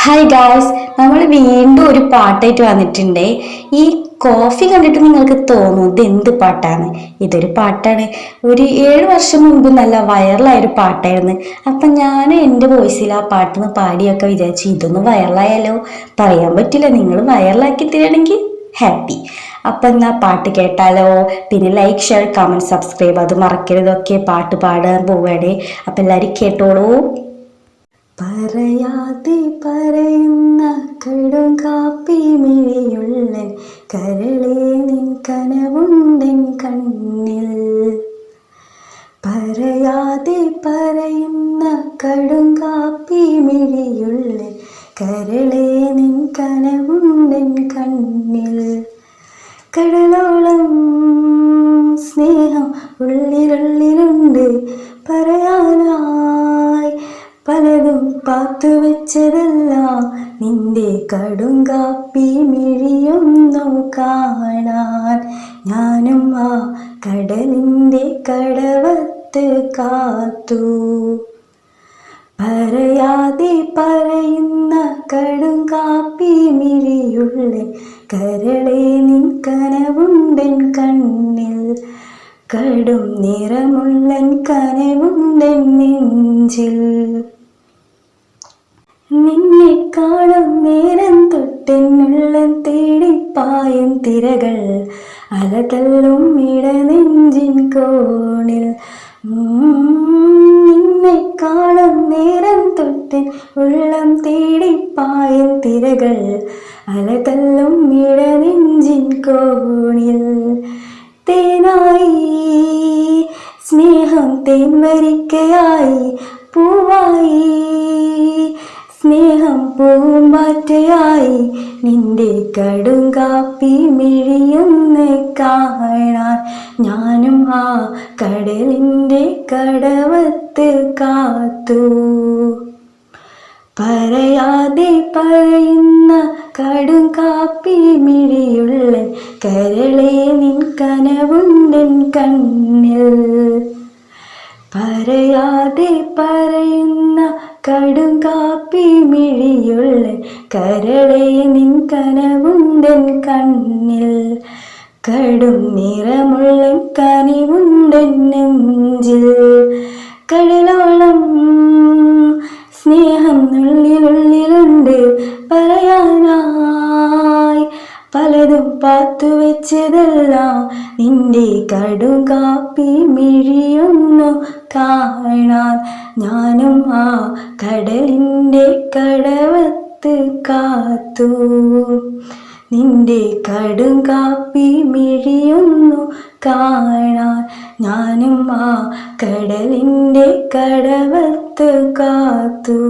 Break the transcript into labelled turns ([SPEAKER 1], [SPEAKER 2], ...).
[SPEAKER 1] Hi guys, നമ്മൾ വീണ്ടും ഒരു പാട്ടായിട്ട് വന്നിട്ടുണ്ട്. ഈ കോഫി കണ്ടിട്ട് നിങ്ങൾക്ക് തോന്നും ഇത് എന്ത് പാട്ടാണ്. ഇതൊരു പാട്ടാണ്. ഒരു 7 വർഷം മുൻപ് നല്ല വൈറലായ ഒരു പാട്ടായിരുന്നു. അപ്പം ഞാൻ എൻ്റെ വോയിസിൽ ആ പാട്ടൊന്ന് പാടിയൊക്കെ വിചാരിച്ചു ഇതൊന്നും വൈറലായാലോ. പറയാൻ പറ്റില്ല, നിങ്ങൾ വൈറലാക്കി തരണമെങ്കിൽ ഹാപ്പി. അപ്പം എന്നാ പാട്ട് കേട്ടാലോ. പിന്നെ ലൈക്ക്, ഷെയർ, കമൻറ്റ്, സബ്സ്ക്രൈബ് അത് മറക്കരുതൊക്കെ. പാട്ട് പാടാൻ പോവാടെ. അപ്പം എല്ലാവരും കേട്ടോളൂ. പറയാതെ പറയുന്ന കടുങ്കാപ്പി മിഴിയുള്ളൻ കരളേ നിൻ കനവുണ്ടൻ കണ്ണിൽ. പറയാതെ പറയുന്ന കടുങ്കാപ്പി മിഴിയുള്ളൻ കരളേ നിൻ കനവുണ്ടൻ കണ്ണിൽ. കടലോളം സ്നേഹം ഉള്ളിലുള്ളിലുണ്ട്, പറയാനായി പലതും പാത്തു വെച്ചതല്ല. നിന്റെ കടുങ്കാപ്പി മിഴിയൊന്നു കാണാൻ ഞാനും ആ കടലിൻ്റെ കടവത്ത് കാത്തു. പറയാതെ പറയുന്ന കടുങ്കാപ്പി മിഴിയുള്ള കരളേ നിൻ കനവുണ്ടൻ കണ്ണിൽ. കടും നിറമുള്ളൻ കനവുണ്ടൻ നെഞ്ചിൽ. നിന്നെ കാണും നേരം തൊട്ടെന്നുള്ളം തേടിപ്പായും തിരകൾ അലതല്ലും ഇടനെഞ്ചിൻ കോണിൽ. നിന്നെ കാണും നേരം തൊട്ടൻ ഉള്ളം തേടിപ്പായും തിരകൾ അലതല്ലും ഇടനെഞ്ചിൻ കോണിൽ. തേനായി സ്നേഹം തേൻവരിക്കയായി, പൂവായി സ്നേഹം പൂമ്പാറ്റയായി. നിന്റെ കടുങ്കാപ്പി മിഴിയൊന്ന് കാണാൻ ഞാനും ആ കടലിൻ്റെ കടവത്ത് കാത്തു. പറയാതെ പറയുന്ന കടുങ്കാപ്പി മിഴിയുള്ള കരളേ നിൻ കനവുണ്ടൻ കണ്ണിൽ. പറയാതെ പറയുന്ന കടുങ്കാപ്പി മിഴിയുള്ള കരളേ നിൻ കനവുണ്ടൻ കണ്ണിൽ. കടും നിറമുള്ള കനിവുണ്ടൻ നെഞ്ചിൽ. കടലോളം സ്നേഹം ഉള്ളിലുള്ളിലുണ്ട്, പറയാനായി പലതും പാത്തു വെച്ചതല്ല. നിന്റെ കടുങ്കാപ്പി മിഴിയൊന്നു കാണാൻ ഞാനും ആ കടലിൻ്റെ കടവത്ത് കാത്തു. നിന്റെ കടുങ്കാപ്പി മിഴിയൊന്നു കാണാൻ ഞാനും ആ കടലിൻ്റെ കടവത്ത് കാത്തു.